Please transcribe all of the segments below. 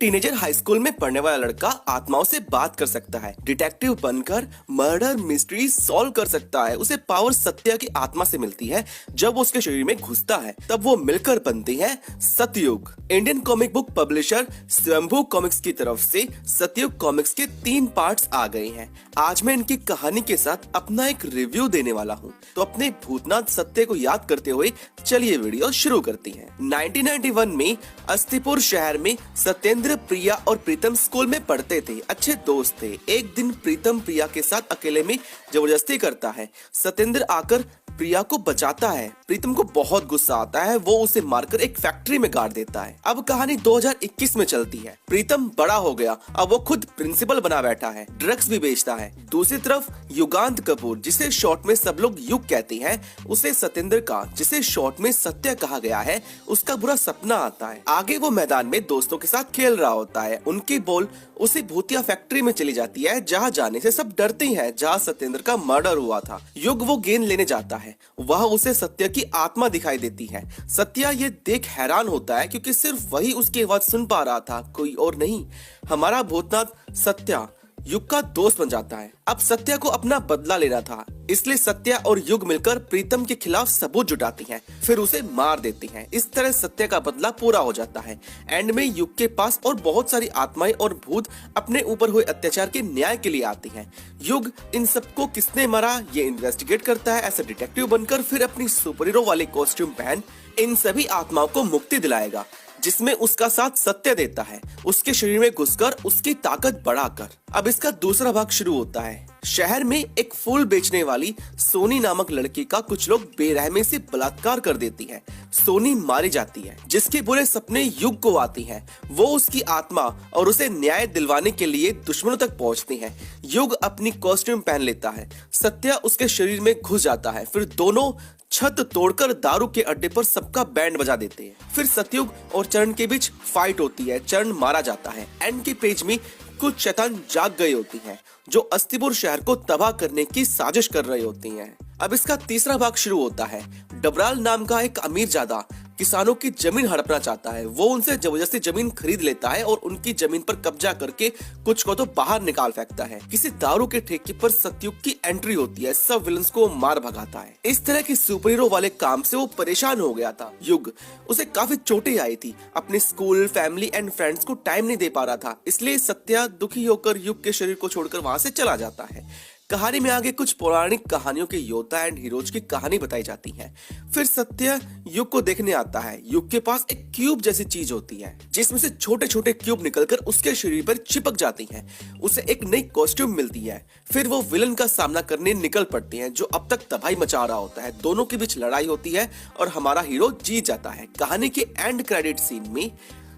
Teenager high school में पढ़ने वाला लड़का आत्माओं से बात कर सकता है, डिटेक्टिव बनकर मर्डर मिस्ट्री सॉल्व कर सकता है। उसे पावर सत्या की आत्मा से मिलती है। जब वो उसके शरीर में घुसता है तब वो मिलकर बनती है सतयुग। इंडियन कॉमिक बुक पब्लिशर स्वयंभू कॉमिक्स की तरफ से सतयुग कॉमिक्स के 3 पार्ट्स आ गए हैं। आज मैं इनकी कहानी के साथ अपना एक रिव्यू देने वाला हूँ। तो अपने भूतनाथ सत्य को याद करते हुए चलिए वीडियो शुरू करते हैं। 1991 में अस्तिपुर शहर में सत्येंद्र, प्रिया और प्रीतम स्कूल में पढ़ते थे। अच्छे दोस्त थे। एक दिन प्रीतम प्रिया के साथ अकेले में जबरदस्ती करता है। सत्येंद्र आकर प्रिया को बचाता है। प्रीतम को बहुत गुस्सा आता है। वो उसे मारकर एक फैक्ट्री में गाड़ देता है। अब कहानी 2021 में चलती है। प्रीतम बड़ा हो गया। अब वो खुद प्रिंसिपल बना बैठा है। ड्रग्स भी बेचता है। दूसरी तरफ युगांत कपूर, जिसे शॉर्ट में सब लोग युग कहते हैं, उसे सत्येंद्र का, जिसे शॉर्ट में सत्य कहा गया है, उसका बुरा सपना आता है। आगे वो मैदान में दोस्तों के साथ खेल रहा होता है। उनकी बॉल उसी भूतिया फैक्ट्री में चली जाती है, जहाँ जाने से सब डरते हैं, जहाँ सत्येंद्र का मर्डर हुआ था। युग वो गेंद लेने जाता है। वह उसे सत्य की आत्मा दिखाई देती है। सत्या ये देख हैरान होता है, क्योंकि सिर्फ वही उसकी आवाज सुन पा रहा था, कोई और नहीं। हमारा भूतनाथ सत्या युग का दोस्त बन जाता है। अब सत्या को अपना बदला लेना था, इसलिए सत्या और युग मिलकर प्रीतम के खिलाफ सबूत जुटाती हैं, फिर उसे मार देती हैं। इस तरह सत्या का बदला पूरा हो जाता है। एंड में युग के पास और बहुत सारी आत्माएं और भूत अपने ऊपर हुए अत्याचार के न्याय के लिए आती हैं। युग इन सबको किसने मारा ये इन्वेस्टिगेट करता है ऐसा डिटेक्टिव बनकर। फिर अपनी सुपर हीरो वाले कॉस्ट्यूम पहन इन सभी आत्माओं को मुक्ति दिलाएगा, जिसमें उसका साथ सत्य देता है, उसके शरीर में घुसकर उसकी ताकत बढ़ाकर। अब इसका दूसरा भाग शुरू होता है। शहर में एक फूल बेचने वाली सोनी नामक लड़की का कुछ लोग बेरहमी से बलात्कार कर देती है। सोनी मारी जाती है, जिसके बुरे सपने युग को आती हैं। वो उसकी आत्मा और उसे न्याय दिलवाने के लिए दुश्मनों तक पहुंचती हैं। युग अपनी कॉस्ट्यूम पहन लेता है। सत्या उसके शरीर में घुस जाता है। फिर दोनों छत तोड़कर दारू के अड्डे पर सबका बैंड बजा देते हैं। फिर सतयुग और चरण के बीच फाइट होती है। चरण मारा जाता है। एंड के पेज में कुछ शैतान जाग गई होती हैं, जो अस्तिपुर शहर को तबाह करने की साजिश कर रही होती हैं। अब इसका तीसरा भाग शुरू होता है। डबराल नाम का एक अमीरजादा किसानों की जमीन हड़पना चाहता है। वो उनसे जबरदस्ती जमीन खरीद लेता है और उनकी जमीन पर कब्जा करके कुछ को तो बाहर निकाल फेंकता है। किसी दारू के ठेके पर सतयुग की एंट्री होती है। सब विलन्स को मार भगाता है। इस तरह की सुपर हीरो वाले काम से वो परेशान हो गया था। युग उसे काफी चोटें आई थी। अपने स्कूल, फैमिली एंड फ्रेंड्स को टाइम नहीं दे पा रहा था, इसलिए सत्या दुखी होकर युग के शरीर को छोड़कर वहां से चला जाता है। कहानी में आगे कुछ पौराणिक कहानियों के योद्धा एंड हीरोज की कहानी बताई जाती है। फिर सत्य युग को देखने आता है। युग के पास एक क्यूब जैसी चीज होती है, जिसमें से छोटे छोटे क्यूब निकलकर उसके शरीर पर चिपक जाती हैं। उसे एक नई कॉस्ट्यूम मिलती है। फिर वो विलन का सामना करने निकल पड़ते हैं, जो अब तक तबाही मचा रहा होता है। दोनों के बीच लड़ाई होती है और हमारा हीरो जीत जाता है। कहानी के एंड क्रेडिट सीन में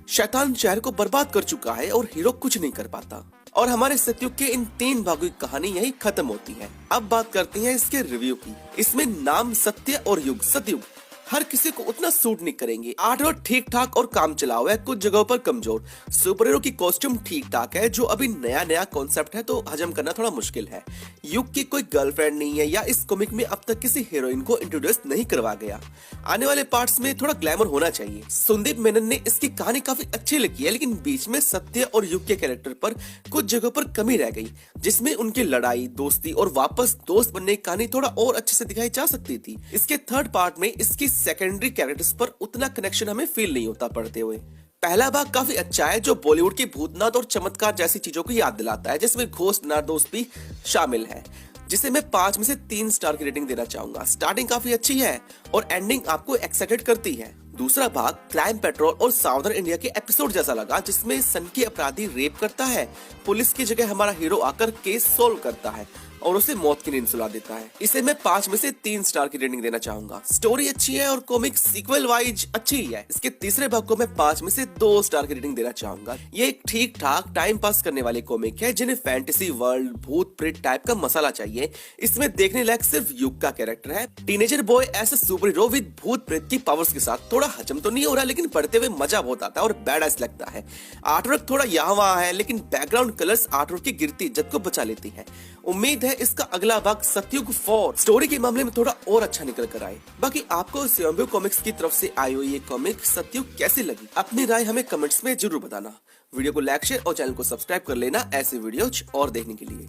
शैतान शहर को बर्बाद कर चुका है और हीरो कुछ नहीं कर पाता। और हमारे सतयुग के इन 3 भागों की कहानी यही खत्म होती है। अब बात करते हैं इसके रिव्यू की। इसमें नाम सत्य और युग, सतयुग हर किसी को उतना सूट नहीं करेंगे। आर्टवर्क ठीक ठाक और काम चलाओ है, कुछ जगहों पर कमजोर। सुपर हीरो की कॉस्ट्यूम ठीक ठाक है, जो अभी नया नया कॉन्सेप्ट है तो हजम करना थोड़ा मुश्किल है। युग की कोई गर्लफ्रेंड नहीं है, या इस कॉमिक में अब तक किसी हीरोइन को इंट्रोड्यूस नहीं करवा गया। आने वाले पार्ट्स में थोड़ा ग्लैमर होना चाहिए। संदीप मेनन ने इसकी कहानी काफी अच्छी लिखी है, लेकिन बीच में सत्य और युग के कैरेक्टर पर कुछ जगहों पर कमी रह गई, जिसमें उनकी लड़ाई, दोस्ती और वापस दोस्त बनने की कहानी थोड़ा और अच्छे से दिखाई जा सकती थी। इसके थर्ड पार्ट में इसकी सेकेंडरी कैरेक्टर्स पर उतना कनेक्शन हमें फील नहीं होता पढ़ते हुए। पहला भाग काफी अच्छा है, जो बॉलीवुड की भूतनाथ और चमत्कार जैसी चीजों को याद दिलाता है, जिसमें घोस्ट नारदोस भी शामिल है, जिसे मैं 5 में से 3 स्टार की रेटिंग देना चाहूंगा। स्टार्टिंग काफी अच्छी है और एंडिंग आपको एक्साइटेड करती है। दूसरा भाग क्राइम पेट्रोल और साउदर्न इंडिया के एपिसोड जैसा लगा, जिसमें सन की अपराधी रेप करता है। पुलिस की जगह हमारा हीरो आकर केस सोल्व करता है और उसे मौत की नींद सुला देता है। इसे मैं 5 में से 3 स्टार की रेटिंग देना चाहूंगा। स्टोरी अच्छी है और कॉमिक सीक्वल वाइज अच्छी ही है। इसके तीसरे भाग को मैं 5 में से 2 स्टार की रेटिंग देना चाहूंगा। ये एक ठीक ठाक टाइम पास करने वाली कॉमिक है, जिन्हें फैंटेसी वर्ल्ड, भूत प्रेत टाइप का मसाला चाहिए। इसमें देखने लायक सिर्फ युग का कैरेक्टर है। टीनेजर बॉय ऐसा सुपर हीरो विद भूत प्रेत की पावर्स के साथ थोड़ा हजम तो नहीं हो रहा, लेकिन पढ़ते हुए मजा बहुत आता है और बैडास लगता है। आर्टवर्क थोड़ा यहाँ वहाँ है, लेकिन बैकग्राउंड कलर्स आर्टवर्क की गिरती इज्जत को बचा लेती है। उम्मीद है है इसका अगला भाग सत्युग 4 स्टोरी के मामले में थोड़ा और अच्छा निकल कर आए। बाकी आपको स्वयंभू कॉमिक्स की तरफ से आई हुई ये कॉमिक सत्युग कैसी लगी, अपनी राय हमें कमेंट्स में जरूर बताना। वीडियो को लाइक शेयर और चैनल को सब्सक्राइब कर लेना ऐसे वीडियोज और देखने के लिए।